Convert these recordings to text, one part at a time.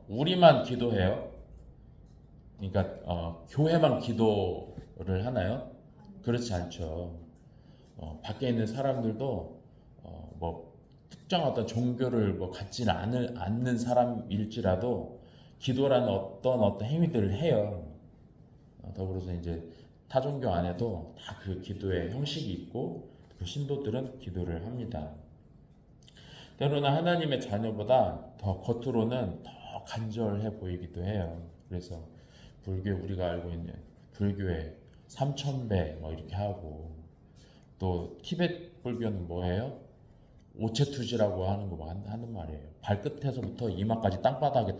우리만 기도해요? 그러니까 교회만 기도를 하나요? 그렇지 않죠. 밖에 있는 사람들도 뭐 특정 어떤 종교를 뭐 갖지는 않는 사람일지라도 기도라는 어떤 행위들을 해요. 더불어서 이제 타종교 안에도 다 그 기도의 형식이 있고 그 신도들은 기도를 합니다. 때로는 하나님의 자녀보다 더 겉으로는 더 간절해 보이기도 해요. 그래서 불교 우리가 알고 있는 불교의 삼천배 뭐 이렇게 하고 또 티베트 불교는 뭐예요? 오체투지라고 하는 거 하는 말이에요. 발끝에서부터 이마까지 땅바닥에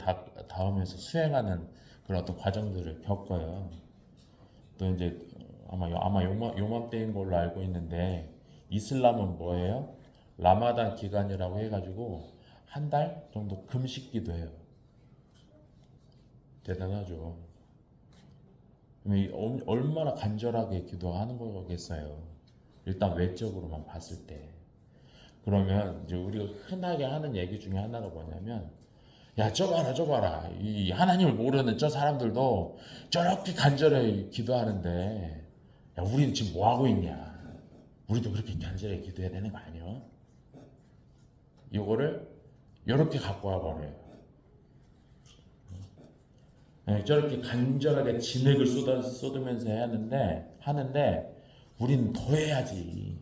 닿으면서 수행하는 그런 어떤 과정들을 겪어요. 또 이제 아마 요맘때인 걸로 알고 있는데 이슬람은 뭐예요? 라마단 기간이라고 해가지고 한 달 정도 금식기도 해요. 대단하죠. 얼마나 간절하게 기도하는 거겠어요. 일단 외적으로만 봤을 때. 그러면 이제 우리가 흔하게 하는 얘기 중에 하나가 뭐냐면, 야, 저 봐라. 이 하나님을 모르는 저 사람들도 저렇게 간절히 기도하는데, 야, 우리는 지금 뭐 하고 있냐? 우리도 그렇게 간절히 기도해야 되는 거 아니야? 이거를 이렇게 갖고 와버려요. 네, 저렇게 간절하게 진액을 쏟으면서 하는데 우리는 더 해야지.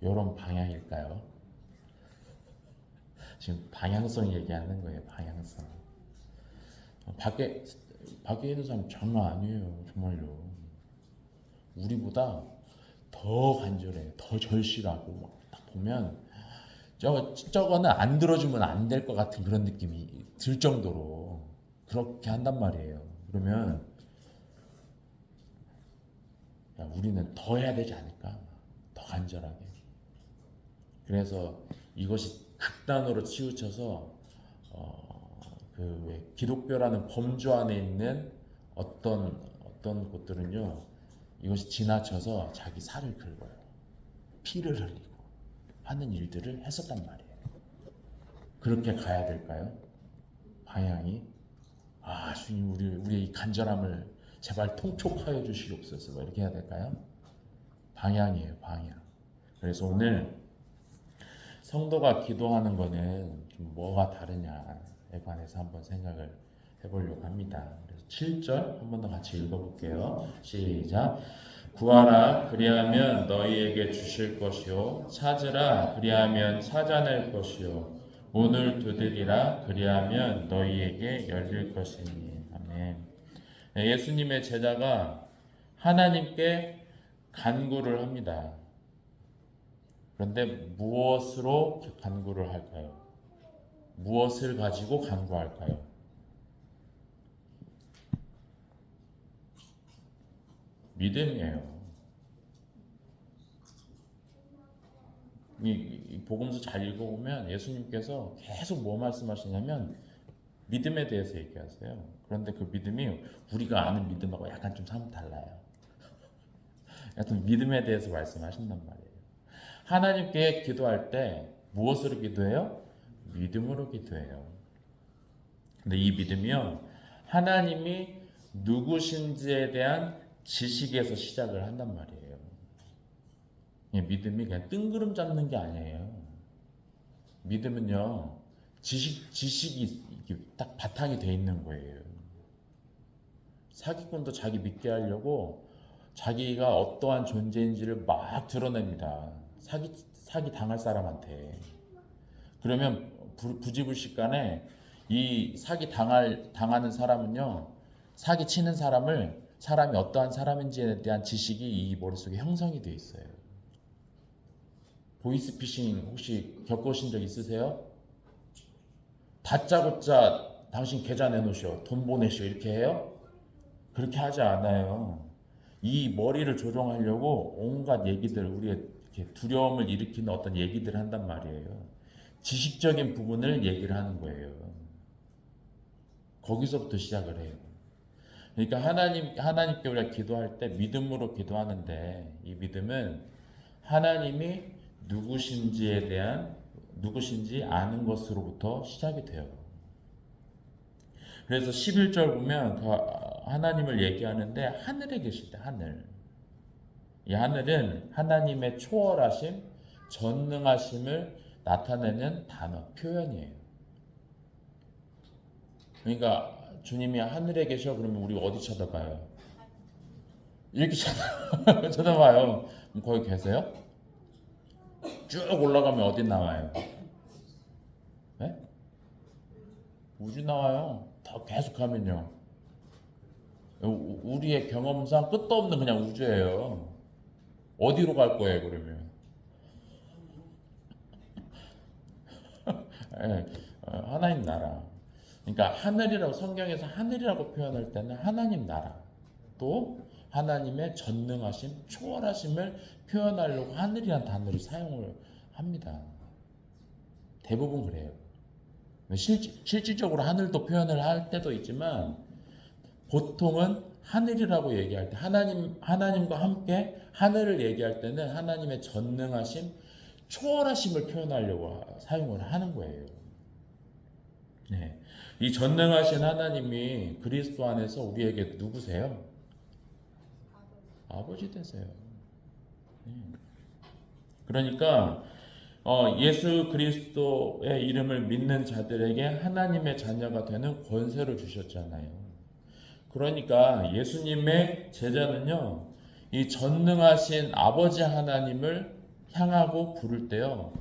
이런 방향일까요? 지금 방향성 얘기하는 거예요. 방향성. 밖에 밖에 있는 사람 장난 아니에요. 정말로. 우리보다 더 간절해, 더 절실하고 막딱 보면 저거는 안 들어주면 안 될 것 같은 그런 느낌이 들 정도로 그렇게 한단 말이에요. 그러면 야, 우리는 더 해야 되지 않을까? 더 간절하게. 그래서 이것이 극단으로 치우쳐서 그 기독교라는 범주 안에 있는 어떤 곳들은요, 이것이 지나쳐서 자기 살을 긁어요. 피를 흘리고 하는 일들을 했었단 말이에요. 그렇게 가야 될까요? 방향이. 주님, 우리의 이 간절함을 제발 통촉하여 주시옵소서. 뭐 이렇게 해야 될까요? 방향이에요, 방향. 그래서 오늘 성도가 기도하는 거는 좀 뭐가 다르냐에 관해서 한번 생각을 해보려고 합니다. 그래서 7절 한 번 더 같이 읽어볼게요. 시작. 구하라 그리하면 너희에게 주실 것이요 찾으라 그리하면 찾아낼 것이요 문을 두드리라 그리하면 너희에게 열릴 것이니. 아멘. 예수님의 제자가 하나님께 간구를 합니다. 그런데 무엇으로 간구를 할까요? 무엇을 가지고 간구할까요? 믿음이에요. 이 복음서 잘 읽어보면 예수님께서 계속 뭐 말씀하시냐면 믿음에 대해서 얘기하세요. 그런데 그 믿음이 우리가 아는 믿음하고 약간 좀 사뭇 달라요. 하여튼 믿음에 대해서 말씀하신단 말이에요. 하나님께 기도할 때 무엇으로 기도해요? 믿음으로 기도해요. 근데 이 믿음이요, 하나님이 누구신지에 대한 지식에서 시작을 한단 말이에요. 믿음이 그냥 뜬구름 잡는 게 아니에요. 믿음은요, 지식이 딱 바탕이 돼 있는 거예요. 사기꾼도 자기 믿게 하려고 자기가 어떠한 존재인지를 막 드러냅니다. 사기 당할 사람한테. 그러면 부지불식간에 이 당하는 사람은요, 사기 치는 사람이 어떠한 사람인지에 대한 지식이 이 머릿속에 형성이 돼 있어요. 보이스피싱 혹시 겪으신 적 있으세요? 다짜고짜 당신 계좌 내놓으시오, 돈 보내시오 이렇게 해요? 그렇게 하지 않아요. 이 머리를 조종하려고 온갖 얘기들, 우리의 두려움을 일으키는 어떤 얘기들을 한단 말이에요. 지식적인 부분을 얘기를 하는 거예요. 거기서부터 시작을 해요. 그러니까 하나님께 우리가 기도할 때 믿음으로 기도하는데 이 믿음은 하나님이 누구신지에 대한 누구신지 아는 것으로부터 시작이 돼요. 그래서 11절 보면 그 하나님을 얘기하는데 하늘에 계실 때 하늘. 이 하늘은 하나님의 초월하심, 전능하심을 나타내는 단어, 표현이에요. 그러니까 주님이 하늘에 계셔 그러면 우리 어디 쳐다봐요? 이렇게 쳐다봐요. 그럼 거기 계세요? 쭉 올라가면 어디 나와요? 네? 우주 나와요. 더 계속하면요. 우리의 경험상 끝도 없는 그냥 우주예요. 어디로 갈 거예요, 그러면? 네, 하나님 나라. 그러니까 하늘이라고 성경에서 하늘이라고 표현할 때는 하나님 나라, 또 하나님의 전능하심, 초월하심을 표현하려고 하늘이라는 단어를 사용을 합니다. 대부분 그래요. 실질적으로 하늘도 표현을 할 때도 있지만 보통은 하늘이라고 얘기할 때 하나님과 함께 하늘을 얘기할 때는 하나님의 전능하심, 초월하심을 표현하려고 사용을 하는 거예요. 네. 이 전능하신 하나님이 그리스도 안에서 우리에게 누구세요? 아버지 되세요. 네. 그러니까 예수 그리스도의 이름을 믿는 자들에게 하나님의 자녀가 되는 권세를 주셨잖아요. 그러니까 예수님의 제자는요, 이 전능하신 아버지 하나님을 향하고 부를 때요,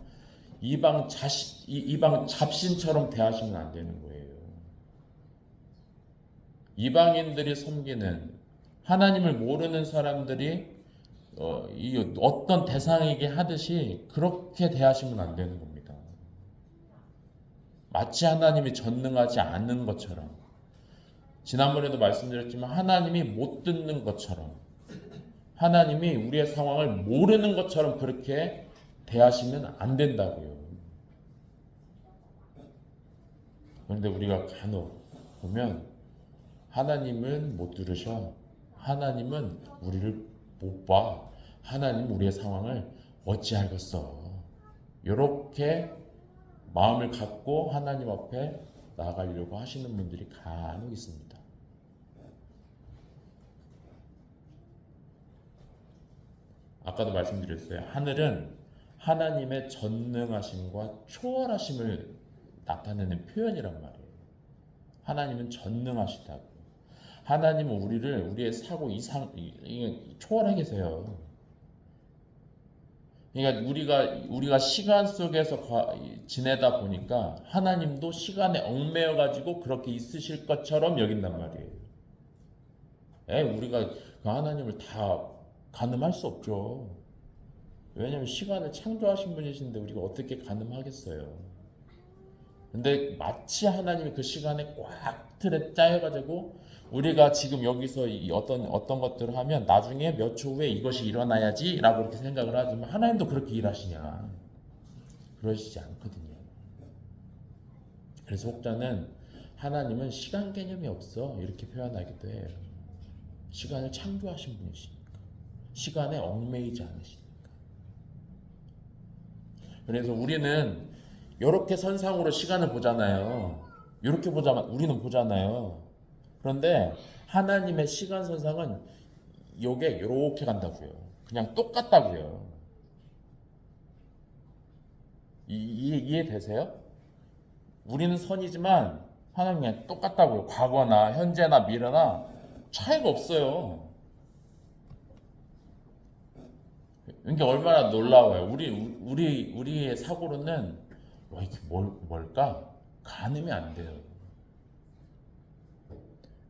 이방 잡신처럼 대하시면 안 되는 거예요. 이방인들이 섬기는 하나님을 모르는 사람들이 어떤 대상에게 하듯이 그렇게 대하시면 안 되는 겁니다. 마치 하나님이 전능하지 않는 것처럼, 지난번에도 말씀드렸지만 하나님이 못 듣는 것처럼, 하나님이 우리의 상황을 모르는 것처럼 그렇게 대하시면 안 된다고요. 그런데 우리가 간혹 보면 하나님은 못 들으셔, 하나님은 우리를 못 봐, 하나님 우리의 상황을 어찌하겠어, 이렇게 마음을 갖고 하나님 앞에 나아가려고 하시는 분들이 간혹 있습니다. 아까도 말씀드렸어요. 하늘은 하나님의 전능하심과 초월하심을 나타내는 표현이란 말이에요. 하나님은 전능하시다고. 하나님은 우리의 사고 초월해 계세요. 그러니까 우리가 시간 속에서 지내다 보니까 하나님도 시간에 얽매여 가지고 그렇게 있으실 것처럼 여긴단 말이에요. 우리가 그 하나님을 다 가늠할 수 없죠. 왜냐하면 시간을 창조하신 분이신데 우리가 어떻게 가늠하겠어요. 근데 마치 하나님이 그 시간에 꽉 틀에 짜여가지고 우리가 지금 여기서 어떤 것들을 하면 나중에 몇 초 후에 이것이 일어나야지 라고 그렇게 생각을 하지만 하나님도 그렇게 일하시냐? 그러시지 않거든요. 그래서 혹자는 하나님은 시간 개념이 없어 이렇게 표현하기도 해요. 시간을 창조하신 분이시니까, 시간에 얽매이지 않으시니까. 그래서 우리는 이렇게 선상으로 시간을 보잖아요. 이렇게 우리는 보잖아요. 그런데 하나님의 시간 선상은 요게 이렇게 간다고요. 그냥 똑같다고요. 이해되세요? 우리는 선이지만 하나님은 똑같다고요. 과거나 현재나 미래나 차이가 없어요. 그러니까 얼마나 놀라워요. 우리의 사고로는 이게 뭘까? 가늠이 안 돼요.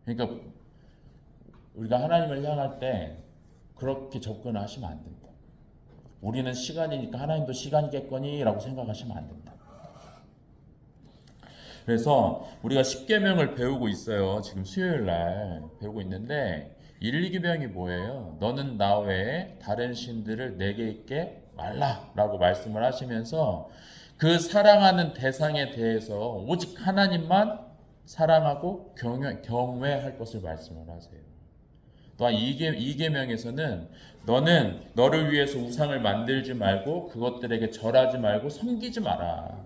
그러니까 우리가 하나님을 향할 때 그렇게 접근하시면 안 된다. 우리는 시간이니까 하나님도 시간이겠거니 라고 생각하시면 안 된다. 그래서 우리가 십계명을 배우고 있어요. 지금 수요일 날 배우고 있는데 1, 2계명이 뭐예요? 너는 나 외에 다른 신들을 내게 있게 말라 라고 말씀을 하시면서 그 사랑하는 대상에 대해서 오직 하나님만 사랑하고 경외할 것을 말씀을 하세요. 또한 이계명에서는 너는 너를 위해서 우상을 만들지 말고 그것들에게 절하지 말고 섬기지 마라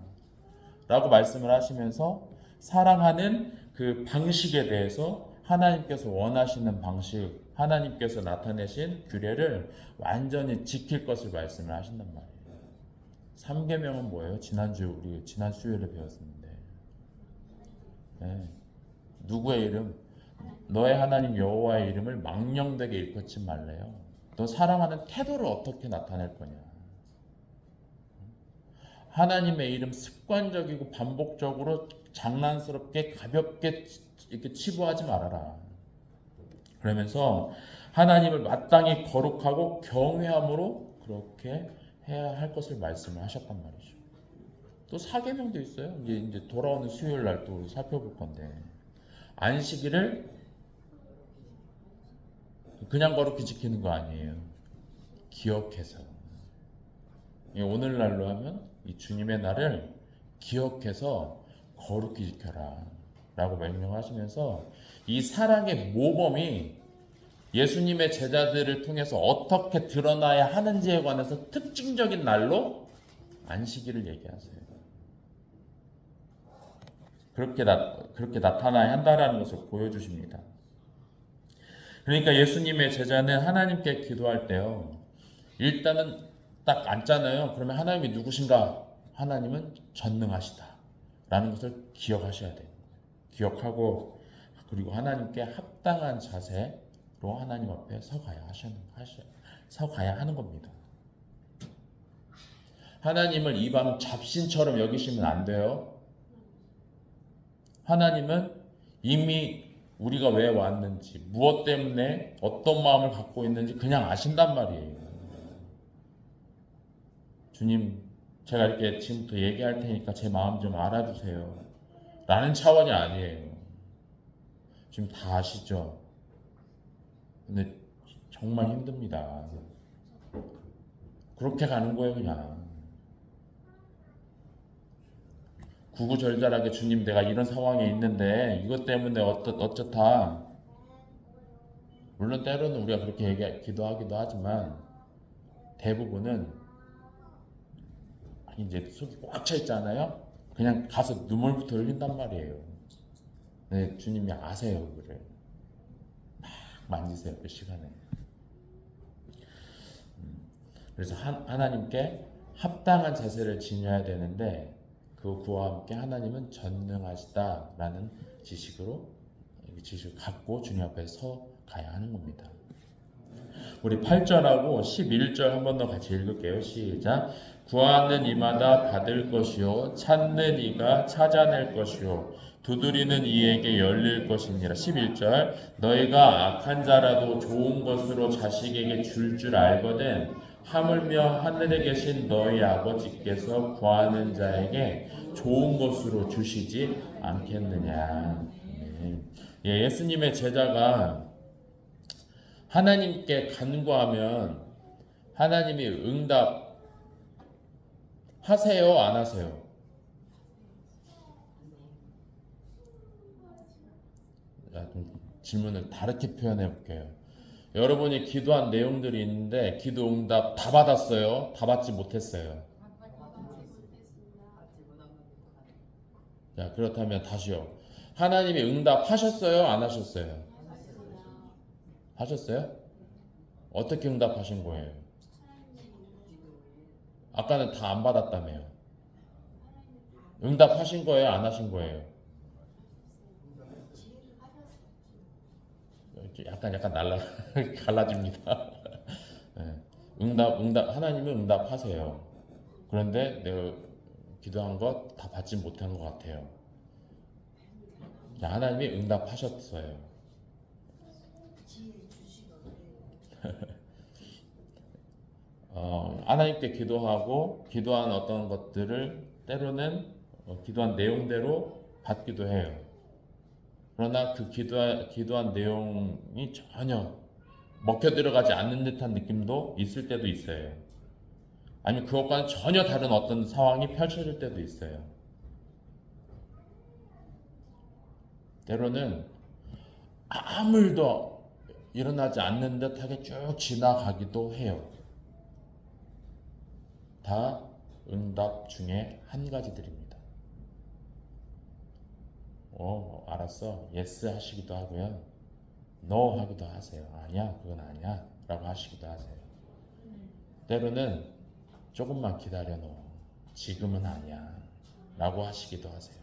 라고 말씀을 하시면서 사랑하는 그 방식에 대해서 하나님께서 원하시는 방식, 하나님께서 나타내신 규례를 완전히 지킬 것을 말씀을 하신단 말이에요. 3계명은 뭐예요? 우리 지난 수요일에 배웠는데, 네. 누구의 이름? 너의 하나님 여호와의 이름을 망령되게 일컫지 말래요. 너 사랑하는 태도를 어떻게 나타낼 거냐? 하나님의 이름 습관적이고 반복적으로 장난스럽게 가볍게 이렇게 치부하지 말아라. 그러면서 하나님을 마땅히 거룩하고 경외함으로 그렇게 해야 할 것을 말씀을 하셨단 말이죠. 또 사계명도 있어요. 이제 돌아오는 수요일 날 또 살펴볼 건데, 안식일을 그냥 거룩히 지키는 거 아니에요. 기억해서. 오늘날로 하면 이 주님의 날을 기억해서 거룩히 지켜라 라고 명령하시면서 이 사랑의 모범이 예수님의 제자들을 통해서 어떻게 드러나야 하는지에 관해서 특징적인 날로 안식일을 얘기하세요. 그렇게 나타나야 한다라는 것을 보여주십니다. 그러니까 예수님의 제자는 하나님께 기도할 때요, 일단은 딱 앉잖아요. 그러면 하나님이 누구신가? 하나님은 전능하시다 라는 것을 기억하셔야 돼요. 기억하고, 그리고 하나님께 합당한 자세로 하나님 앞에 서가야 하는 겁니다. 하나님을 이방 잡신처럼 여기시면 안 돼요. 하나님은 이미 우리가 왜 왔는지, 무엇 때문에 어떤 마음을 갖고 있는지 그냥 아신단 말이에요. 주님, 제가 이렇게 지금부터 얘기할 테니까 제 마음 좀 알아주세요 라는 차원이 아니에요. 지금 다 아시죠? 근데 정말 힘듭니다. 그렇게 가는 거예요, 그냥. 구구절절하게 주님, 내가 이런 상황에 있는데 이것 때문에 어쩌다. 물론 때로는 우리가 그렇게 기도하기도 하지만 대부분은 이제 속이 꽉 차 있잖아요. 그냥 가서 눈물부터 흘린단 말이에요. 네, 주님이 아세요, 그래. 막 만지세요, 그 시간에. 그래서 하나님께 합당한 자세를 지녀야 되는데, 그와 함께 하나님은 전능하시다라는 지식을 갖고 주님 앞에 서 가야 하는 겁니다. 우리 8절하고 11절 한 번 더 같이 읽을게요. 시작. 구하는 이마다 받을 것이요, 찾는 이가 찾아낼 것이요, 두드리는 이에게 열릴 것이니라. 11절. 너희가 악한 자라도 좋은 것으로 자식에게 줄 알거든 하물며 하늘에 계신 너희 아버지께서 구하는 자에게 좋은 것으로 주시지 않겠느냐. 예, 예수님의 제자가 하나님께 간구하면 하나님이 응답하세요, 안 하세요? 질문을 다르게 표현해 볼게요. 여러분이 기도한 내용들이 있는데 기도 응답 다 받았어요? 다 받지 못했어요? 자, 그렇다면 다시요. 하나님이 응답하셨어요, 안 하셨어요? 하셨어요? 어떻게 응답하신 거예요? 아까는 다 안 받았다며요. 응답하신 거예요, 안 하신 거예요? 약간 갈라집니다. 네. 하나님은 응답하세요. 그런데 내가 기도한 것 다 받지 못한 것 같아요. 하나님이 응답하셨어요. 하나님께 기도한 어떤 것들을 때로는 기도한 내용대로 받기도 해요. 그러나 그 기도한 내용이 전혀 먹혀 들어가지 않는 듯한 느낌도 있을 때도 있어요. 아니면 그것과는 전혀 다른 어떤 상황이 펼쳐질 때도 있어요. 때로는 아무 일도 일어나지 않는 듯하게 쭉 지나가기도 해요. 다 응답 중에 한 가지들입니다. 알았어. 예스 하시기도 하고요. 노 하기도 하세요. 아니야, 그건 아니야 라고 하시기도 하세요. 때로는 조금만 기다려 너. 지금은 아니야 라고 하시기도 하세요.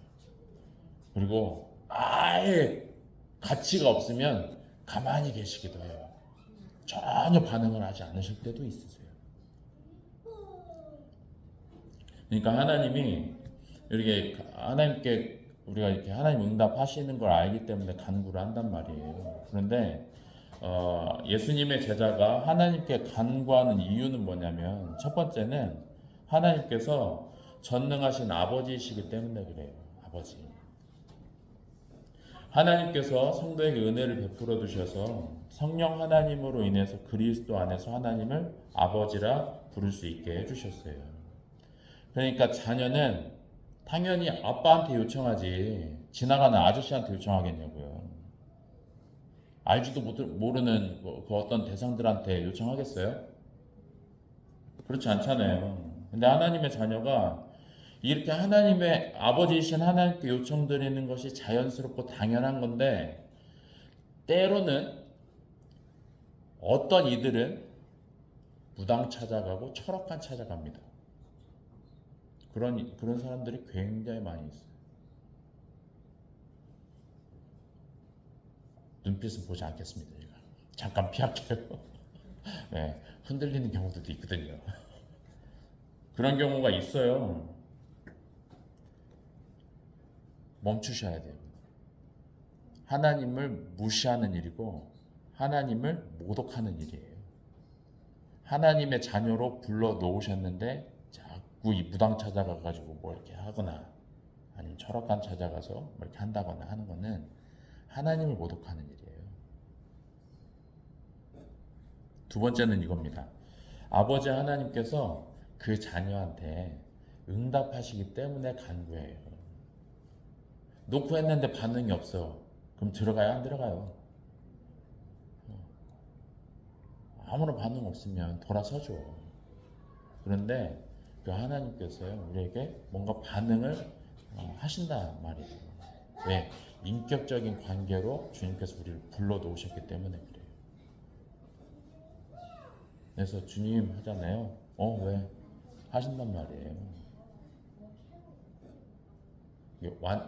그리고 아예 가치가 없으면 가만히 계시기도 해요. 전혀 반응을 하지 않으실 때도 있으세요. 그러니까 하나님이 이렇게 하나님께 우리가 이렇게 하나님 응답하시는 걸 알기 때문에 간구를 한단 말이에요. 그런데 예수님의 제자가 하나님께 간구하는 이유는 뭐냐면 첫 번째는 하나님께서 전능하신 아버지이시기 때문에 그래요. 아버지. 하나님께서 성도에게 은혜를 베풀어 주셔서 성령 하나님으로 인해서 그리스도 안에서 하나님을 아버지라 부를 수 있게 해주셨어요. 그러니까 자녀는 당연히 아빠한테 요청하지 지나가는 아저씨한테 요청하겠냐고요. 알지도 모르는 그 어떤 대상들한테 요청하겠어요? 그렇지 않잖아요. 근데 하나님의 자녀가 이렇게 하나님의 아버지이신 하나님께 요청드리는 것이 자연스럽고 당연한 건데 때로는 어떤 이들은 무당 찾아가고 철학관 찾아갑니다. 그런 사람들이 굉장히 많이 있어요. 눈빛은 보지 않겠습니다. 제가 잠깐 피할게요. 네, 흔들리는 경우도 있거든요. 그런 경우가 있어요. 멈추셔야 돼요. 하나님을 무시하는 일이고 하나님을 모독하는 일이에요. 하나님의 자녀로 불러 놓으셨는데 자꾸 이 무당 찾아가가지고 뭐 이렇게 하거나 아니면 철학관 찾아가서 뭐 이렇게 한다거나 하는 거는 하나님을 모독하는 일이에요. 두 번째는 이겁니다. 아버지 하나님께서 그 자녀한테 응답하시기 때문에 간구해요. 놓고 했는데 반응이 없어. 그럼 들어가요? 안 들어가요? 아무런 반응 없으면 돌아서죠. 그런데 그 하나님께서요 우리에게 뭔가 반응을 하신단 말이에요. 왜? 인격적인 관계로 주님께서 우리를 불러 놓으셨기 때문에 그래요. 그래서 주님 하잖아요. 왜? 하신단 말이에요.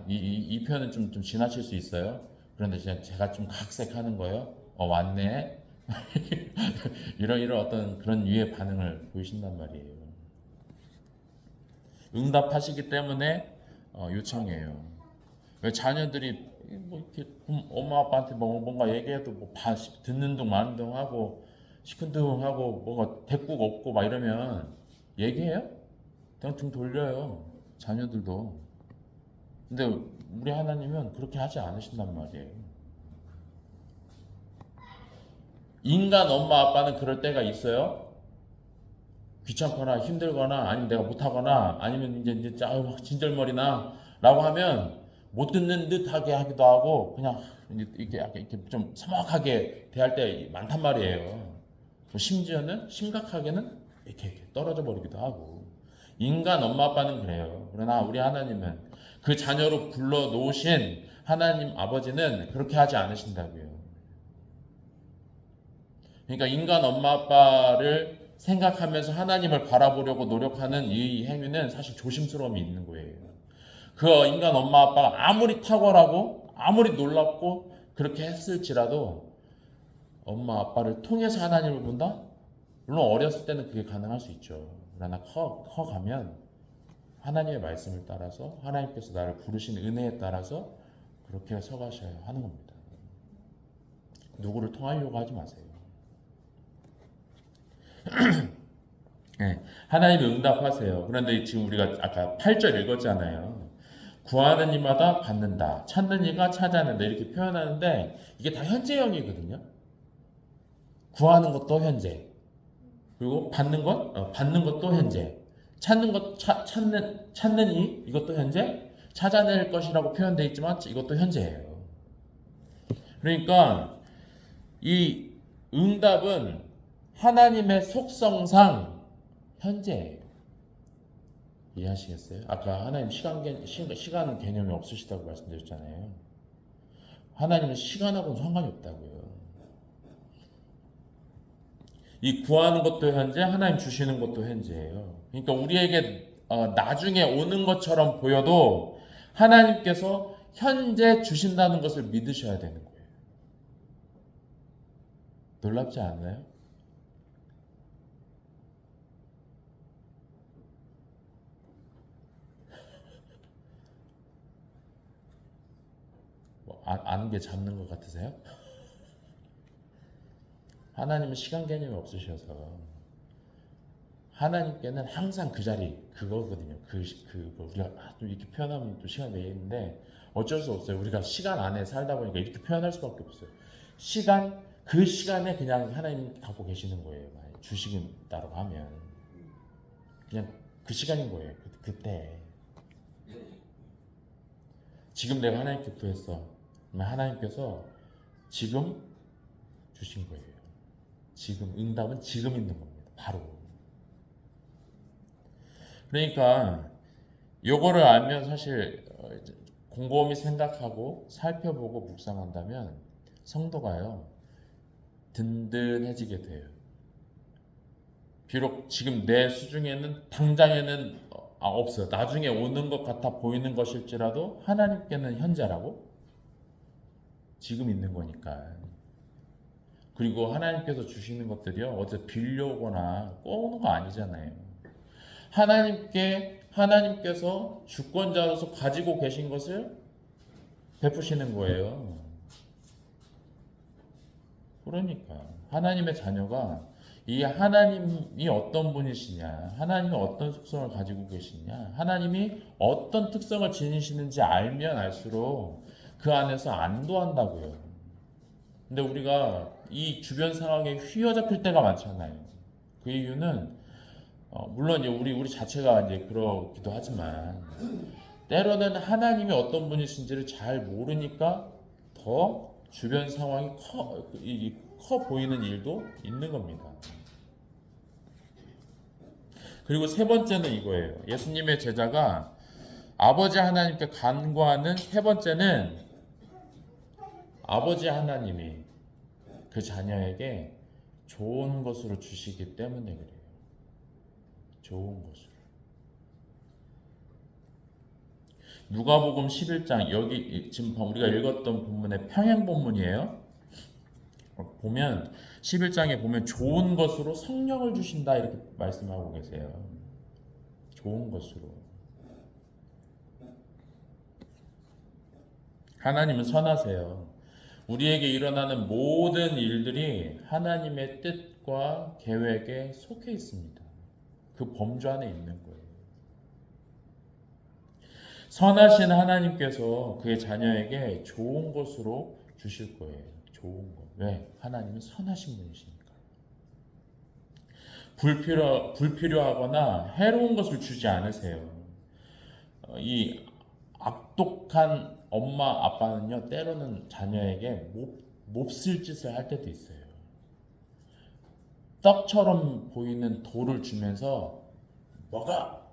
이 표현은 좀 지나칠 수 있어요. 그런데 제가 좀 각색하는 거예요. 왔네. 이런 어떤 그런 유의 반응을 보이신단 말이에요. 응답하시기 때문에 요청해요. 왜 자녀들이 뭐 이렇게 엄마 아빠한테 뭔가 얘기해도 뭐 듣는 둥 마는 둥 하고 시큰둥하고 뭔가 대꾸가 없고 막 이러면 얘기해요? 그냥 등 돌려요. 자녀들도. 근데 우리 하나님은 그렇게 하지 않으신단 말이에요. 인간 엄마 아빠는 그럴 때가 있어요. 귀찮거나 힘들거나 아니면 내가 못하거나 아니면 이제 진절머리나 라고 하면 못 듣는 듯하게 하기도 하고 그냥 이렇게 좀 서먹하게 대할 때 많단 말이에요. 심지어는 심각하게는 이렇게 떨어져 버리기도 하고. 인간 엄마 아빠는 그래요. 그러나 우리 하나님은 그 자녀로 불러 놓으신 하나님 아버지는 그렇게 하지 않으신다고요. 그러니까 인간 엄마 아빠를 생각하면서 하나님을 바라보려고 노력하는 이 행위는 사실 조심스러움이 있는 거예요. 그 인간 엄마 아빠가 아무리 탁월하고 아무리 놀랍고 그렇게 했을지라도 엄마 아빠를 통해서 하나님을 본다? 물론 어렸을 때는 그게 가능할 수 있죠. 그러나 커가면 하나님의 말씀을 따라서 하나님께서 나를 부르신 은혜에 따라서 그렇게 서가셔야 하는 겁니다. 누구를 통하려고 하지 마세요. 네, 하나님이 응답하세요. 그런데 지금 우리가 아까 8절 읽었잖아요. 구하는 이마다 받는다. 찾는 이가 찾아낸다. 이렇게 표현하는데 이게 다 현재형이거든요. 구하는 것도 현재. 그리고 받는 것도 현재. 찾는 이것도 현재. 찾아낼 것이라고 표현되어 있지만 이것도 현재예요. 그러니까 이 응답은 하나님의 속성상 현재예요. 이해하시겠어요? 아까 하나님 시간 개념이 없으시다고 말씀드렸잖아요. 하나님은 시간하고는 상관이 없다고요. 이 구하는 것도 현재, 하나님 주시는 것도 현재예요. 그러니까 우리에게 나중에 오는 것처럼 보여도 하나님께서 현재 주신다는 것을 믿으셔야 되는 거예요. 놀랍지 않나요? 아는 게 잡는 것 같으세요? 하나님은 시간 개념이 없으셔서 하나님께는 항상 그 자리 그거거든요. 우리가 좀 이렇게 표현하면 또 시간 내리는데 어쩔 수 없어요. 우리가 시간 안에 살다 보니까 이렇게 표현할 수밖에 없어요. 그 시간에 그냥 하나님 갖고 계시는 거예요. 주시긴다고 하면 그냥 그 시간인 거예요. 그때 지금 내가 하나님께 구했어. 그러면 하나님께서 지금 주신 거예요. 지금 응답은 지금 있는 겁니다. 바로. 그러니까 요거를 알면 사실 곰곰이 생각하고 살펴보고 묵상한다면 성도가요 든든해지게 돼요. 비록 지금 내 수중에는 당장에는 없어요. 나중에 오는 것 같아 보이는 것일지라도 하나님께는 현재라고 지금 있는 거니까. 그리고 하나님께서 주시는 것들이요 어디서 빌려오거나 꼬우는 거 아니잖아요. 하나님께서 주권자로서 가지고 계신 것을 베푸시는 거예요. 그러니까 하나님의 자녀가 이 하나님이 어떤 분이시냐, 하나님이 어떤 속성을 가지고 계시냐, 하나님이 어떤 특성을 지니시는지 알면 알수록 그 안에서 안도한다고요. 근데 우리가 이 주변 상황에 휘어잡힐 때가 많잖아요. 그 이유는 물론 이제 우리 자체가 이제 그러기도 하지만 때로는 하나님이 어떤 분이신지를 잘 모르니까 더 주변 상황이 커 보이는 일도 있는 겁니다. 그리고 세 번째는 이거예요. 예수님의 제자가 아버지 하나님께 간구하는 세 번째는 아버지 하나님이 그 자녀에게 좋은 것으로 주시기 때문에 그래요. 좋은 것으로. 누가복음 11장 여기 지금 우리가 읽었던 본문의 평행 본문이에요. 보면 11장에 보면 좋은 것으로 성령을 주신다 이렇게 말씀하고 계세요. 좋은 것으로. 하나님은 선하세요. 우리에게 일어나는 모든 일들이 하나님의 뜻과 계획에 속해 있습니다. 그 범주 안에 있는 거예요. 선하신 하나님께서 그의 자녀에게 좋은 것으로 주실 거예요. 좋은 것. 왜? 하나님은 선하신 분이시니까. 불필요하거나 해로운 것을 주지 않으세요. 이 악독한 엄마 아빠는요 때로는 자녀에게 몹쓸 짓을 할 때도 있어요. 떡처럼 보이는 돌을 주면서 먹어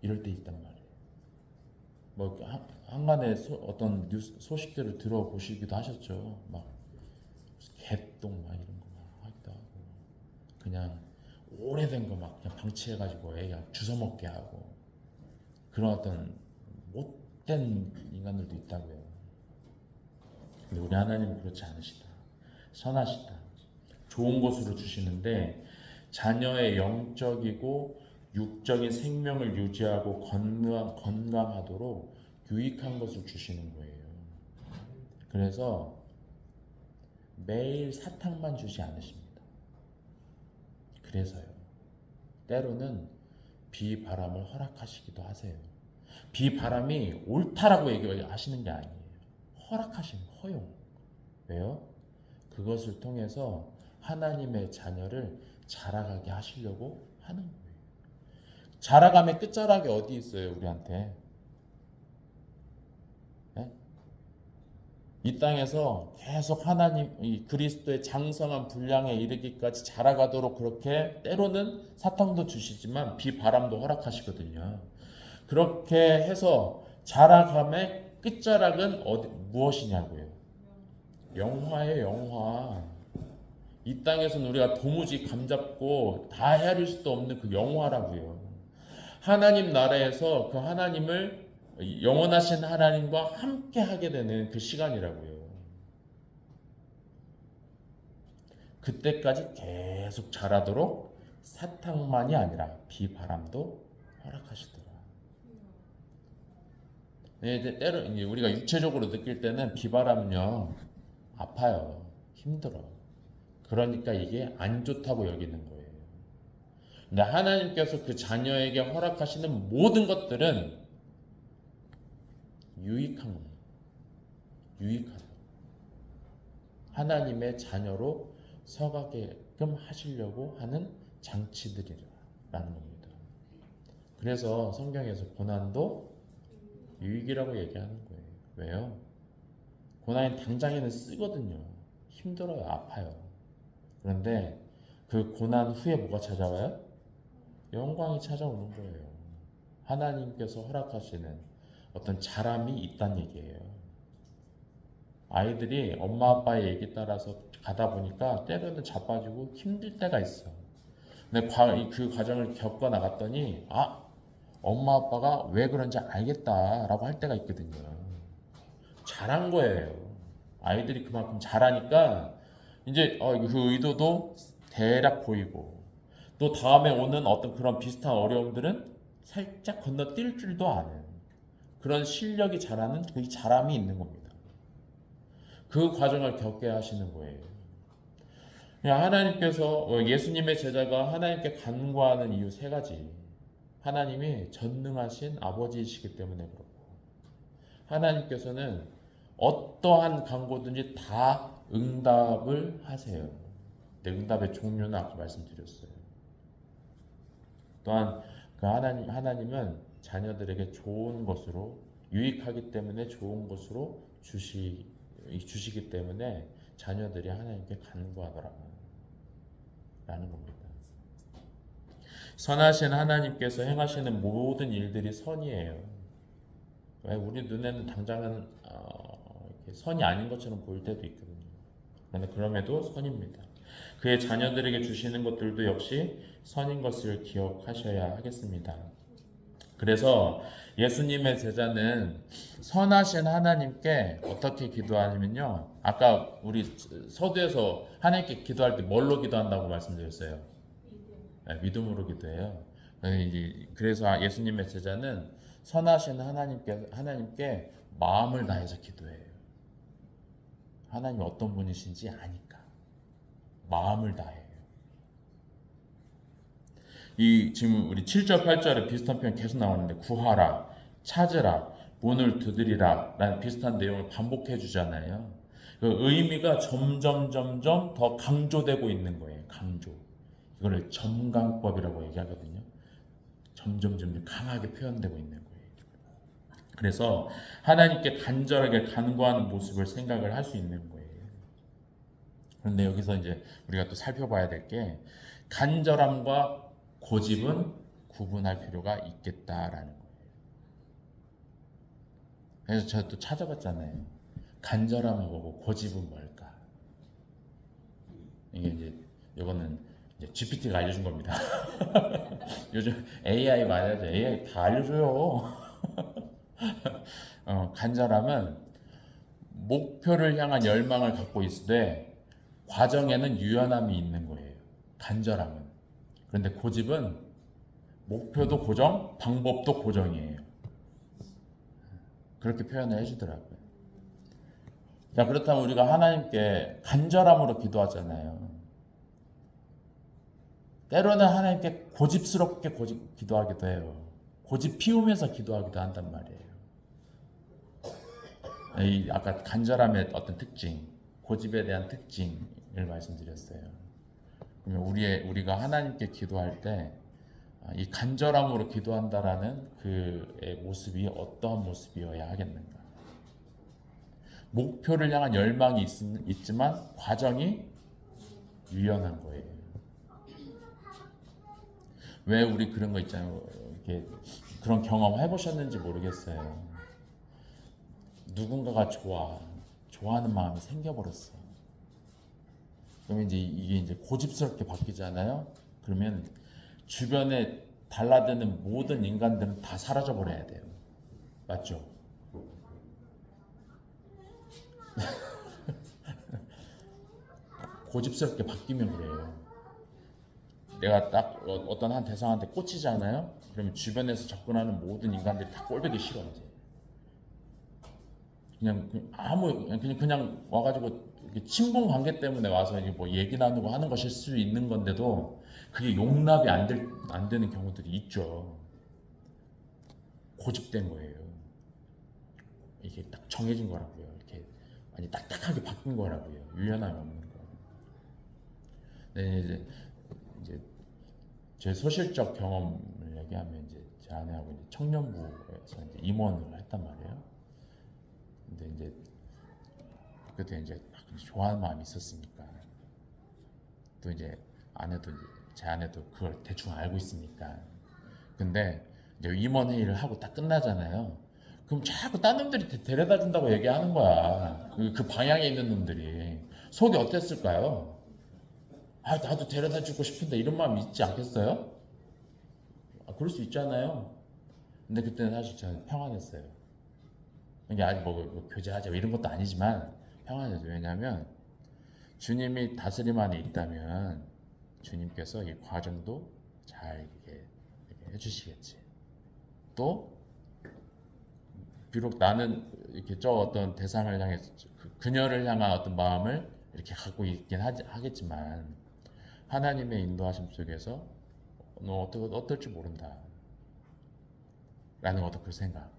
이럴 때 있단 말이에요. 뭐 한간에 어떤 소식들을 들어보시기도 하셨죠. 막 개똥 막 이런 거 막 하기도 하고 그냥 오래된 거 막 그냥 방치해가지고 애가 주워 먹게 하고 그런 어떤 못된 인간들도 있다고요. 근데 우리 하나님은 그렇지 않으시다. 선하시다. 좋은 것으로 주시는데 자녀의 영적이고 육적인 생명을 유지하고 건강하도록 유익한 것을 주시는 거예요. 그래서 매일 사탕만 주지 않으십니다. 그래서요. 때로는 비바람을 허락하시기도 하세요. 비바람이 옳다라고 얘기하시는 게 아니에요. 허락하시는 허용. 왜요? 그것을 통해서 하나님의 자녀를 자라가게 하시려고 하는 거예요. 자라감의 끝자락이 어디 있어요, 우리한테? 네? 이 땅에서 계속 하나님 이 그리스도의 장성한 분량에 이르기까지 자라가도록 그렇게 때로는 사탕도 주시지만 비바람도 허락하시거든요. 그렇게 해서 자라감의 끝자락은 무엇이냐고요? 영화예요, 영화. 이 땅에서는 우리가 도무지 감잡고 다 헤아릴 수도 없는 그 영화라고요. 하나님 나라에서 그 하나님을 영원하신 하나님과 함께 하게 되는 그 시간이라고요. 그때까지 계속 자라도록 사탕만이 아니라 비바람도 허락하시더라. 때로 이제 우리가 육체적으로 느낄 때는 비바람은요 아파요, 힘들어. 그러니까 이게 안 좋다고 여기는 거예요. 근데 하나님께서 그 자녀에게 허락하시는 모든 것들은 유익한 겁니다. 유익하다. 하나님의 자녀로 서가게끔 하시려고 하는 장치들이라는 겁니다. 그래서 성경에서 고난도 유익이라고 얘기하는 거예요. 왜요? 고난이 당장에는 쓰거든요. 힘들어요. 아파요. 그런데 그 고난 후에 뭐가 찾아와요? 영광이 찾아오는 거예요. 하나님께서 허락하시는 어떤 자람이 있다는 얘기예요. 아이들이 엄마 아빠의 얘기 따라서 가다 보니까 때로는 자빠지고 힘들 때가 있어. 근데 그 과정을 겪어 나갔더니 엄마 아빠가 왜 그런지 알겠다라고 할 때가 있거든요. 잘한 거예요. 아이들이 그만큼 잘하니까 이제 그 의도도 대략 보이고 또 다음에 오는 어떤 그런 비슷한 어려움들은 살짝 건너뛸 줄도 아는 그런 실력이 자라는 그 자람이 있는 겁니다. 그 과정을 겪게 하시는 거예요. 하나님께서 예수님의 제자가 하나님께 간구하는 이유 세 가지. 하나님이 전능하신 아버지이시기 때문에 그렇고 하나님께서는 어떠한 간구든지 다 응답을 하세요. 응답의 종류는 아까 말씀드렸어요. 또한 그 하나님은 자녀들에게 좋은 것으로 유익하기 때문에 좋은 것으로 주시기 때문에 자녀들이 하나님께 간구하더라라는 겁니다. 선하신 하나님께서 행하시는 모든 일들이 선이에요. 왜 우리 눈에는 당장은 선이 아닌 것처럼 보일 때도 있거든요. 그런데 그럼에도 선입니다. 그의 자녀들에게 주시는 것들도 역시 선인 것을 기억하셔야 하겠습니다. 그래서 예수님의 제자는 선하신 하나님께 어떻게 기도하냐면요. 아까 우리 서두에서 하나님께 기도할 때 뭘로 기도한다고 말씀드렸어요? 네, 믿음으로 기도해요. 그래서 예수님의 제자는 선하신 하나님께 마음을 다해서 기도해요. 하나님이 어떤 분이신지 아니까 마음을 다해요. 지금 우리 7절 8절에 비슷한 표현 계속 나오는데 구하라, 찾으라, 문을 두드리라 라는 비슷한 내용을 반복해 주잖아요. 그 의미가 점점 더 강조되고 있는 거예요. 강조. 이거를 점강법이라고 얘기하거든요. 점점 강하게 표현되고 있는 거예요. 그래서 하나님께 간절하게 간구하는 모습을 생각을 할 수 있는 거예요. 그런데 여기서 이제 우리가 또 살펴봐야 될 게 간절함과 고집은 구분할 필요가 있겠다라는 거예요. 그래서 제가 또 찾아봤잖아요. 간절함은 뭐고 고집은 뭘까? 이거는 GPT가 알려준 겁니다. 요즘 AI 많이 하죠. AI 다 알려줘요. 간절함은 목표를 향한 열망을 갖고 있으되 과정에는 유연함이 있는 거예요. 간절함은. 그런데 고집은 목표도 고정, 방법도 고정이에요. 그렇게 표현을 해주더라고요. 자, 그렇다면 우리가 하나님께 간절함으로 기도하잖아요. 때로는 하나님께 고집스럽게 기도하기도 해요. 고집 피우면서 기도하기도 한단 말이에요. 아까 간절함의 어떤 특징, 고집에 대한 특징을 말씀드렸어요. 그러면 우리가 하나님께 기도할 때 이 간절함으로 기도한다라는 그의 모습이 어떠한 모습이어야 하겠는가? 목표를 향한 열망이 있지만 과정이 유연한 거예요. 왜 우리 그런 거 있잖아요. 이렇게 그런 경험 해보셨는지 모르겠어요. 누군가가 좋아하는 마음이 생겨버렸어. 그러면 이제 이게 이제 고집스럽게 바뀌잖아요. 그러면 주변에 달라드는 모든 인간들은 다 사라져 버려야 돼요. 맞죠? 고집스럽게 바뀌면 그래요. 내가 딱 어떤 한 대상한테 꽂히잖아요. 그러면 주변에서 접근하는 모든 인간들이 다 꼴보기 싫어 이제. 그냥 와가지고 이렇게 친분 관계 때문에 와서 이제 뭐 얘기 나누고 하는 것일 수 있는 건데도 그게 용납이 안 되는 경우들이 있죠. 고집된 거예요. 이게 딱 정해진 거라고요. 이렇게 아니 딱딱하게 바뀐 거라고요. 유연함이 없는 거. 네, 이제 제 소실적 경험을 얘기하면 이제 제 아내하고 이제 청년부에서 이제 임원을 했단 말이에요. 근데 이제 그때 이제 좋아하는 마음이 있었으니까 또 이제 제 아내도 그걸 대충 알고 있으니까. 근데 이제 임원 회의를 하고 딱 끝나잖아요. 그럼 자꾸 딴 놈들이 데려다 준다고 얘기하는 거야. 그 방향에 있는 놈들이 속이 어땠을까요? 아, 나도 데려다 주고 싶은데 이런 마음이 있지 않겠어요? 아, 그럴 수 있잖아요. 근데 그때는 사실 저는 평안했어요. 이게 아직 뭐 교제하자 이런 것도 아니지만 평안했어요. 왜냐하면 주님이 다스림 안에 있다면 주님께서 이 과정도 잘 이렇게 해주시겠지. 또 비록 나는 이렇게 저 어떤 대상을 향해서 그녀를 향한 어떤 마음을 이렇게 갖고 있긴 하겠지만 하나님의 인도하심 속에서 너 어떨지 모른다 라는 어떤 그 생각.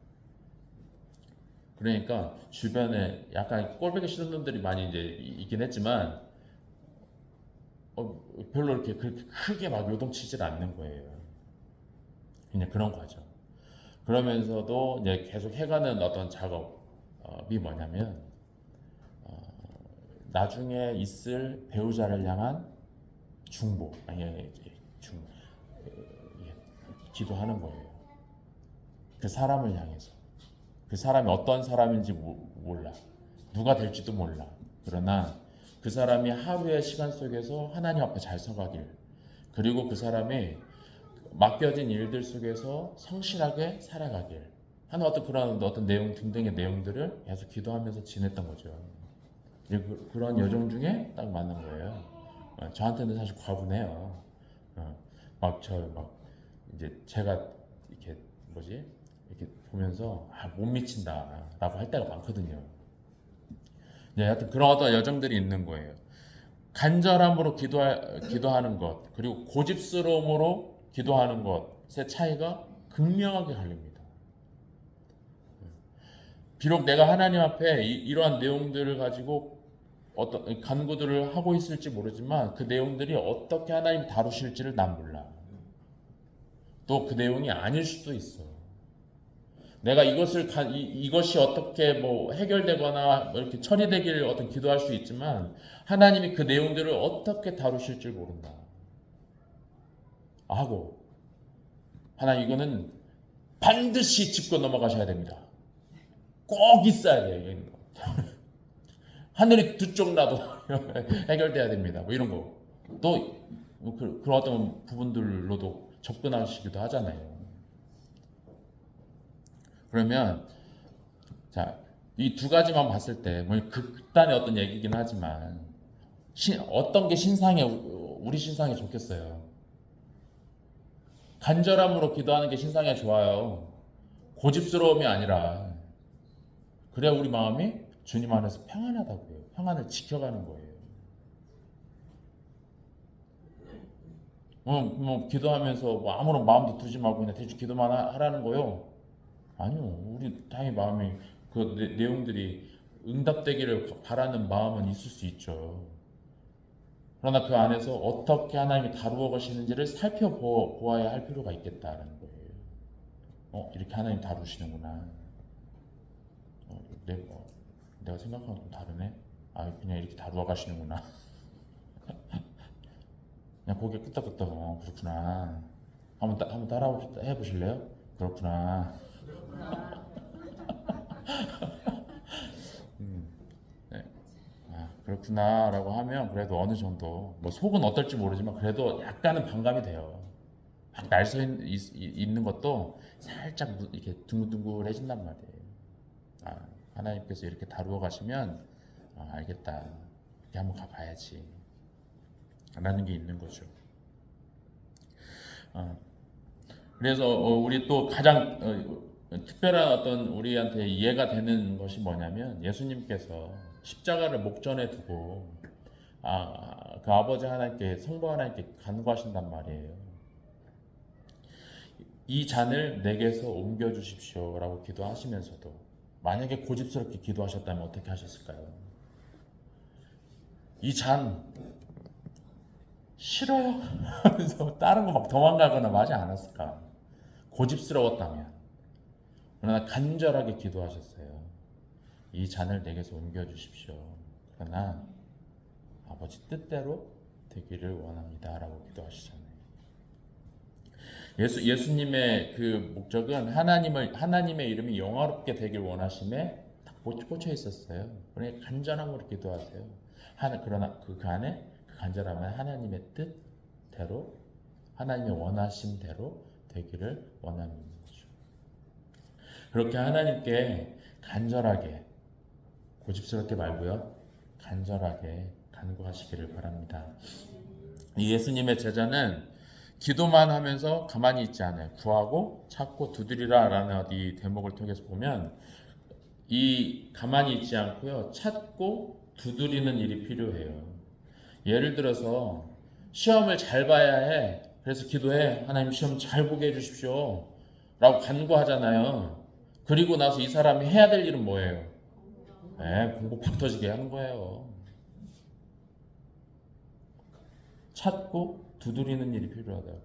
그러니까 주변에 약간 꼴보기 싫은 놈들이 많이 이제 있긴 했지만 별로 이렇게 그렇게 크게 막 요동치질 않는 거예요. 그냥 그런 과정. 그러면서도 이제 계속 해가는 어떤 작업이 뭐냐면 나중에 있을 배우자를 향한 중보, 아니 기도하는 거예요. 그 사람을 향해서. 그 사람이 어떤 사람인지 몰라. 누가 될지도 몰라. 그러나 그 사람이 하루의 시간 속에서 하나님 앞에 잘 서가길. 그리고 그 사람이 맡겨진 일들 속에서 성실하게 살아가길 하는 어떤 그런 어떤 내용 등등의 내용들을 계속 기도하면서 지냈던 거죠. 그런 여정 중에 딱 맞는 거예요. 저한테는 사실 과분해요. 막 이제 제가 이렇게 이렇게 보면서 못 미친다라고 할 때가 많거든요. 네, 하여튼 그런 어떤 여정들이 있는 거예요. 간절함으로 기도하는 것 그리고 고집스러움으로 기도하는 것의 차이가 극명하게 갈립니다. 비록 내가 하나님 앞에 이러한 내용들을 가지고 어떤 간구들을 하고 있을지 모르지만 그 내용들이 어떻게 하나님이 다루실지를 난 몰라. 또 그 내용이 아닐 수도 있어. 내가 이것이 어떻게 뭐 해결되거나 뭐 이렇게 처리되기를 어떤 기도할 수 있지만 하나님이 그 내용들을 어떻게 다루실지 모른다. 하고 하나님 이거는 반드시 짚고 넘어가셔야 됩니다. 꼭 있어야 돼요. 하늘이 두 쪽 나도 해결돼야 됩니다. 뭐 이런 거. 또 그런 어떤 부분들로도 접근하시기도 하잖아요. 그러면 자, 이 두 가지만 봤을 때 뭐 극단의 어떤 얘기긴 하지만 어떤 게 우리 신상에 좋겠어요. 간절함으로 기도하는 게 신상에 좋아요. 고집스러움이 아니라 그래야 우리 마음이 주님 안에서 평안하다고요. 평안을 지켜가는 거예요. 뭐 기도하면서 뭐 아무런 마음도 두지 말고 그냥 대충 기도만 하라는 거요. 아니요. 우리 당연히 마음이 그 내용들이 응답되기를 바라는 마음은 있을 수 있죠. 그러나 그 안에서 어떻게 하나님이 다루어 가시는지를 살펴보아야 할 필요가 있겠다라는 거예요. 이렇게 하나님 다루시는구나. 내가 생각하는 건 좀 다르네. 아, 그냥 이렇게 다루어 가시는구나. 그냥 고개 끄덕끄덕. 그렇구나. 한번 따라 해보실래요? 그렇구나. 음, 네. 아, 그렇구나라고 하면 그래도 어느 정도 뭐 속은 어떨지 모르지만 그래도 약간은 반감이 돼요. 막 날서 있는 것도 살짝 이렇게 둥글둥글해진단 말이에요. 아, 하나님께서 이렇게 다루어 가시면 알겠다. 이렇게 한번 가봐야지. 라는 게 있는 거죠. 어, 그래서 우리 또 가장 특별한 어떤 우리한테 이해가 되는 것이 뭐냐면 예수님께서 십자가를 목전에 두고 그 아버지 하나님께 성부 하나님께 간구하신단 말이에요. 이 잔을 내게서 옮겨 주십시오라고 기도하시면서도 만약에 고집스럽게 기도하셨다면 어떻게 하셨을까요? 이 잔 싫어요 하면서 다른 거 막 도망가거나 하지 않았을까? 고집스러웠다면. 그러나 간절하게 기도하셨어요. 이 잔을 내게서 옮겨 주십시오. 그러나 아버지 뜻대로 되기를 원합니다라고 기도하시잖아요. 예수님의 그 목적은 하나님의 이름이 영화롭게 되길 원하심에 딱 꽂혀 있었어요. 그러니까 간절함으로 기도하세요. 그러나 그 안에 그 간절함은 하나님의 뜻대로 하나님의 원하심대로 되기를 원하는 거죠. 그렇게 하나님께 간절하게 고집스럽게 말고요. 간절하게 간구하시기를 바랍니다. 이 예수님의 제자는 기도만 하면서 가만히 있지 않아요. 구하고 찾고 두드리라 라는 이 대목을 통해서 보면 이 가만히 있지 않고요. 찾고 두드리는 일이 필요해요. 예를 들어서 시험을 잘 봐야 해. 그래서 기도해. 하나님 시험 잘 보게 해주십시오. 라고 간구하잖아요. 그리고 나서 이 사람이 해야 될 일은 뭐예요? 네, 공부 팍 터지게 하는 거예요. 찾고 두드리는 일이 필요하다고.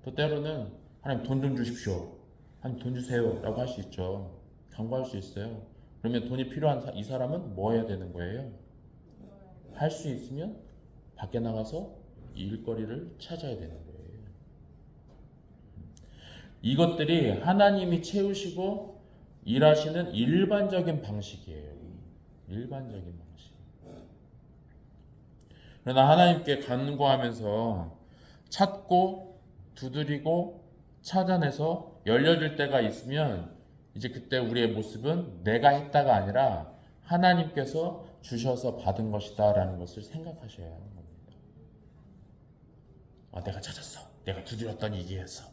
또 때로는 하나님 돈 좀 주십시오. 하나님 돈 주세요. 라고 할 수 있죠. 간구할 수 있어요. 그러면 돈이 필요한 이 사람은 뭐 해야 되는 거예요? 할 수 있으면 밖에 나가서 일거리를 찾아야 되는 거예요. 이것들이 하나님이 채우시고 일하시는 일반적인 방식이에요. 일반적인 방식. 그러나 하나님께 간구하면서 찾고 두드리고 찾아내서 열려줄 때가 있으면 이제 그때 우리의 모습은 내가 했다가 아니라 하나님께서 주셔서 받은 것이다 라는 것을 생각하셔야 하는 겁니다. 내가 찾았어. 내가 두드렸더니 이게 했어.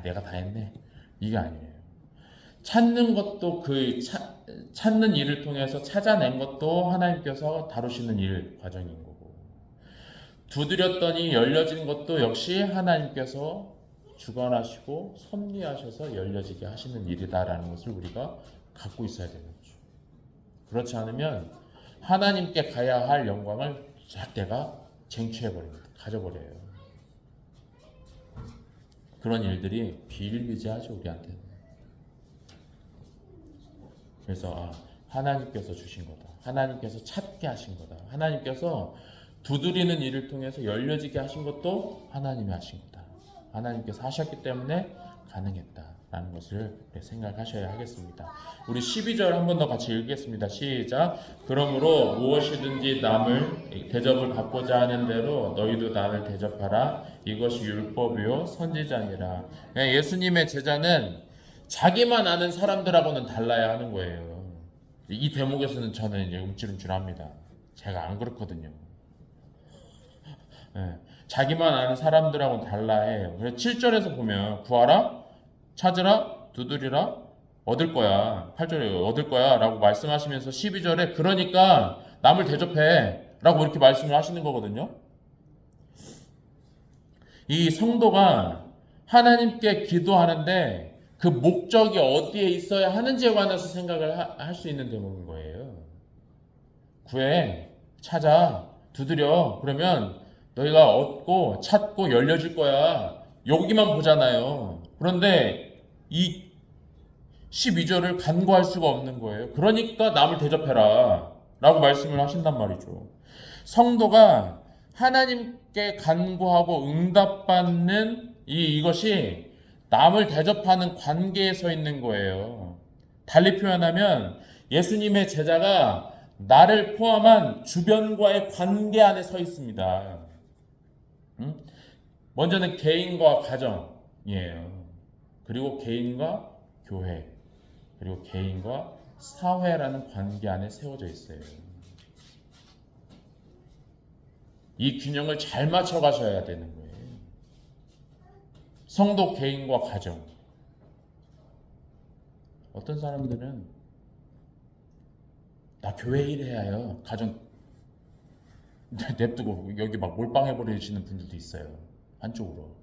내가 다 했네. 이게 아니에요. 찾는 것도 찾는 일을 통해서 찾아낸 것도 하나님께서 다루시는 일 과정인 거고, 두드렸더니 열려진 것도 역시 하나님께서 주관하시고 섭리하셔서 열려지게 하시는 일이다라는 것을 우리가 갖고 있어야 되는 거죠. 그렇지 않으면 하나님께 가야 할 영광을 잣대가 쟁취해버립니다. 가져버려요. 그런 일들이 비일비재하죠, 우리한테는. 그래서 하나님께서 주신 거다. 하나님께서 찾게 하신 거다. 하나님께서 두드리는 일을 통해서 열려지게 하신 것도 하나님이 하신 거다. 하나님께서 하셨기 때문에 가능했다라는 것을 생각하셔야 하겠습니다. 우리 12절 한 번 더 같이 읽겠습니다. 시작. 그러므로 무엇이든지 남을 대접을 받고자 하는 대로 너희도 남을 대접하라. 이것이 율법이요 선지자니라. 예수님의 제자는 자기만 아는 사람들하고는 달라야 하는 거예요. 이 대목에서는 저는 이제 움찔움찔합니다. 제가 안 그렇거든요. 자기만 아는 사람들하고는 달라해요. 그래서 7절에서 보면 구하라, 찾으라, 두드리라, 얻을 거야. 8절에 얻을 거야 라고 말씀하시면서 12절에 그러니까 남을 대접해 라고 이렇게 말씀을 하시는 거거든요. 이 성도가 하나님께 기도하는데 그 목적이 어디에 있어야 하는지에 관해서 생각을 할 수 있는 대목인 거예요. 구해, 찾아, 두드려. 그러면 너희가 얻고 찾고 열려질 거야. 여기만 보잖아요. 그런데 이 12절을 간구할 수가 없는 거예요. 그러니까 남을 대접해라 라고 말씀을 하신단 말이죠. 성도가 하나님께 간구하고 응답받는 이것이 남을 대접하는 관계에 서 있는 거예요. 달리 표현하면 예수님의 제자가 나를 포함한 주변과의 관계 안에 서 있습니다. 먼저는 개인과 가정이에요. 그리고 개인과 교회, 그리고 개인과 사회라는 관계 안에 세워져 있어요. 이 균형을 잘 맞춰 가셔야 되는 거예요. 성도, 개인과 가정. 어떤 사람들은 나 교회 일해야 해요. 가정 냅두고 여기 막 몰빵해 버리시는 분들도 있어요. 한쪽으로.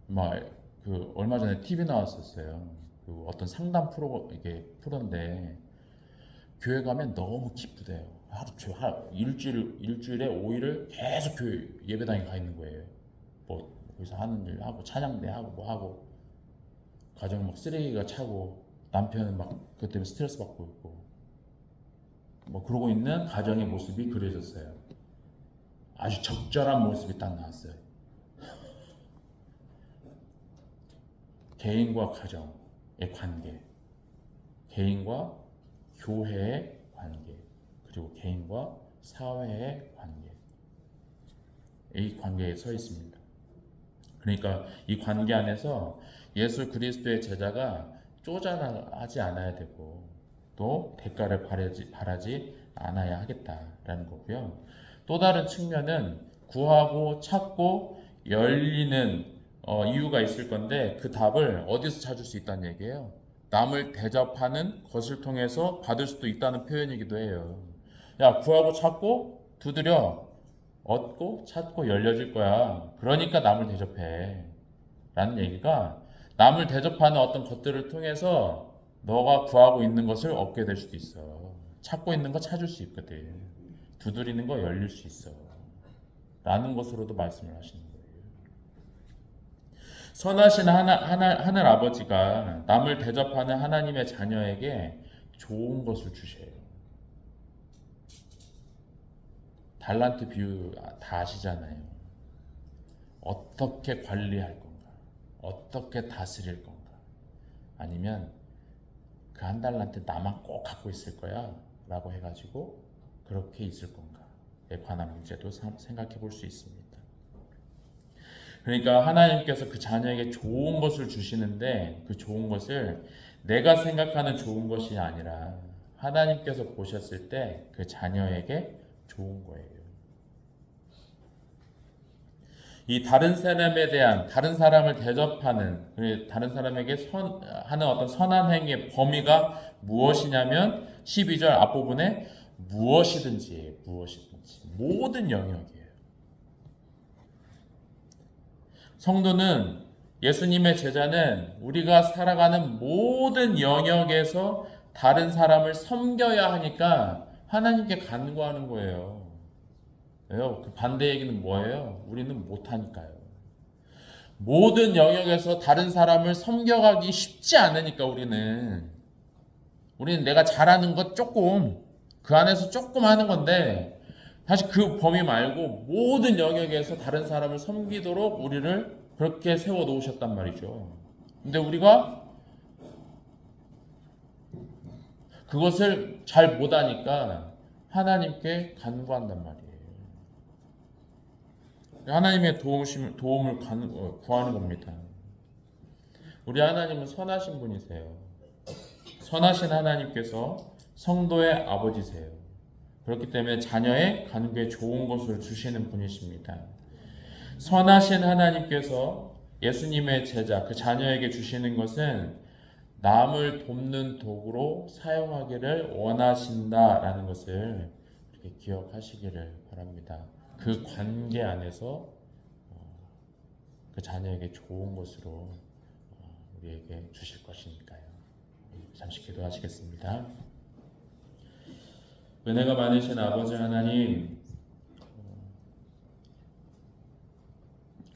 막 그 얼마 전에 TV 나왔었어요. 그 어떤 상담 프로인데 교회 가면 너무 기쁘대요. 일주일에 5일을 계속 교회 예배당에 가 있는 거예요. 뭐 거기서 하는 일 하고 찬양대 하고 뭐 하고 가정 막 쓰레기가 차고 남편은 막 그것 때문에 스트레스 받고 있고 뭐 그러고 있는 가정의 모습이 그려졌어요. 아주 적절한 모습이 딱 나왔어요. 개인과 가정의 관계, 개인과 교회의 관계, 그리고 개인과 사회의 관계. 이 관계에 서 있습니다. 그러니까 이 관계 안에서 예수 그리스도의 제자가 쪼잔하지 않아야 되고 또 대가를 바라지 않아야 하겠다라는 거고요. 또 다른 측면은 구하고 찾고 열리는 이유가 있을 건데 그 답을 어디서 찾을 수 있다는 얘기예요. 남을 대접하는 것을 통해서 받을 수도 있다는 표현이기도 해요. 야, 구하고 찾고 두드려 얻고 찾고 열려질 거야. 그러니까 남을 대접해. 라는 얘기가 남을 대접하는 어떤 것들을 통해서 너가 구하고 있는 것을 얻게 될 수도 있어. 찾고 있는 거 찾을 수 있거든. 두드리는 거 열릴 수 있어. 라는 것으로도 말씀을 하시는 거예요. 선하신 하늘 아버지가 남을 대접하는 하나님의 자녀에게 좋은 것을 주셔요. 달란트 비유 다 아시잖아요. 어떻게 관리할 건가? 어떻게 다스릴 건가? 아니면 그 한 달란트 나만 꼭 갖고 있을 거야 라고 해가지고 그렇게 있을 건가에 관한 문제도 생각해 볼 수 있습니다. 그러니까 하나님께서 그 자녀에게 좋은 것을 주시는데 그 좋은 것을 내가 생각하는 좋은 것이 아니라 하나님께서 보셨을 때 그 자녀에게 좋은 거예요. 이 다른 사람에 대한 다른 사람을 대접하는 다른 사람에게 하는 어떤 선한 행위의 범위가 무엇이냐면 12절 앞부분에 무엇이든지 모든 영역이에요. 성도는 예수님의 제자는 우리가 살아가는 모든 영역에서 다른 사람을 섬겨야 하니까 하나님께 간구하는 거예요. 왜요? 그 반대 얘기는 뭐예요? 우리는 못하니까요. 모든 영역에서 다른 사람을 섬겨가기 쉽지 않으니까 우리는 내가 잘하는 것 조금 그 안에서 조금 하는 건데 사실 그 범위 말고 모든 영역에서 다른 사람을 섬기도록 우리를 그렇게 세워 놓으셨단 말이죠. 근데 우리가 그것을 잘 못하니까 하나님께 간구한단 말이에요. 하나님의 도움을 구하는 겁니다. 우리 하나님은 선하신 분이세요. 선하신 하나님께서 성도의 아버지세요. 그렇기 때문에 자녀의 간구에 좋은 것을 주시는 분이십니다. 선하신 하나님께서 예수님의 제자, 그 자녀에게 주시는 것은 남을 돕는 도구로 사용하기를 원하신다라는 것을 이렇게 기억하시기를 바랍니다. 그 관계 안에서 그 자녀에게 좋은 것으로 우리에게 주실 것이니까요. 잠시 기도하시겠습니다. 은혜가 많으신 아버지 하나님,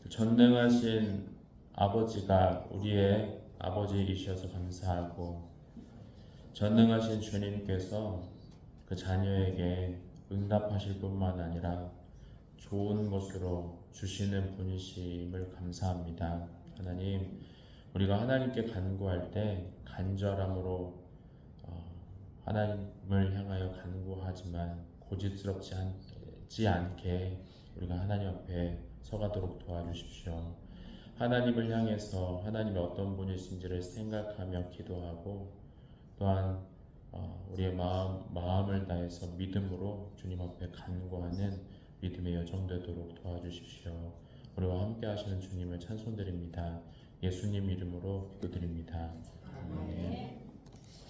전능하신 아버지가 우리의 아버지이셔서 감사하고 전능하신 주님께서 그 자녀에게 응답하실 뿐만 아니라 좋은 것으로 주시는 분이심을 감사합니다. 하나님, 우리가 하나님께 간구할 때 간절함으로 하나님을 향하여 간구하지만 고집스럽지 않게 우리가 하나님 앞에 서가도록 도와주십시오. 하나님을 향해서 하나님이 어떤 분이신지를 생각하며 기도하고 또한 우리의 마음을 다해서 믿음으로 주님 앞에 간구하는 믿음의 여정 되도록 도와주십시오. 우리와 함께 하시는 주님을 찬송드립니다. 예수님 이름으로 기도드립니다. 아멘.